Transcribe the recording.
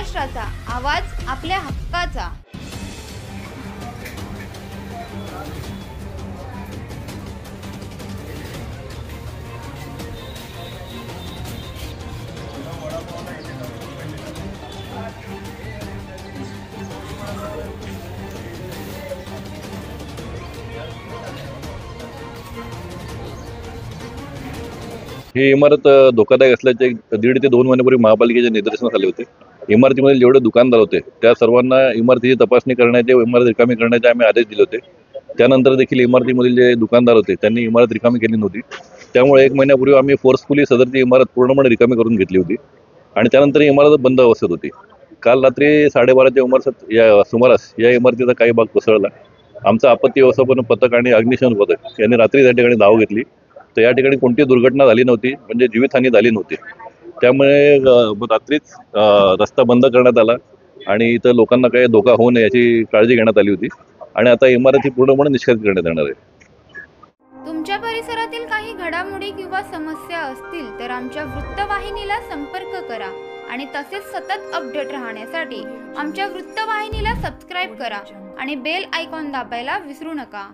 महाराष्ट्राचा आवाज आपल्या हक्काचा। ही इमारत धोकादायक असल्याचे 1.5 ते 2 महिन्यापूर्वी महापालिकेच्या निदर्शनास आले होते। इमारतीमधील जेवढे दुकानदार होते त्या सर्वांना इमारतीची तपासणी करण्याचे व इमारत रिकामी करण्याचे आम्ही आदेश दिले होते। त्यानंतर देखील इमारतीमधील जे दुकानदार होते त्यांनी इमारत रिकामी केली नव्हती। त्यामुळे 1 महिन्यापूर्वी आम्ही फोर्सफुली सदरची इमारत पूर्णपणे रिकामी करून घेतली होती आणि त्यानंतर इमारत बंद अवस्थेत होती। काल रात्री 12:30च्या सुमारास या इमारतीचा काही भाग कोसळला। आमचा आपत्ती व्यवस्थापन पथक आणि अग्निशमन पथक यांनी रात्री त्या ठिकाणी धाव घेतली, तर या ठिकाणी कोणतीही दुर्घटना झाली नव्हती, म्हणजे जीवितहानी झाली नव्हती। त्यामुळे रात्रीच रस्ता बंद करण्यात आला आणि इथं लोकांना काही धोका होऊ नये याची काळजी घेण्यात आली होती आणि आता इमारत ही पूर्णपणे निष्क्रिय करण्यात येणार आहे। तुमच्या परिसरातील काही घडामोडी किंवा समस्या असतील तर आमच्या वृत्तवाहिनीला संपर्क करा आणि तसेच सतत अपडेट राहण्यासाठी आमच्या वृत्तवाहिनीला सबस्क्राइब करा आणि बेल आयकॉन दाबायला विसरू नका।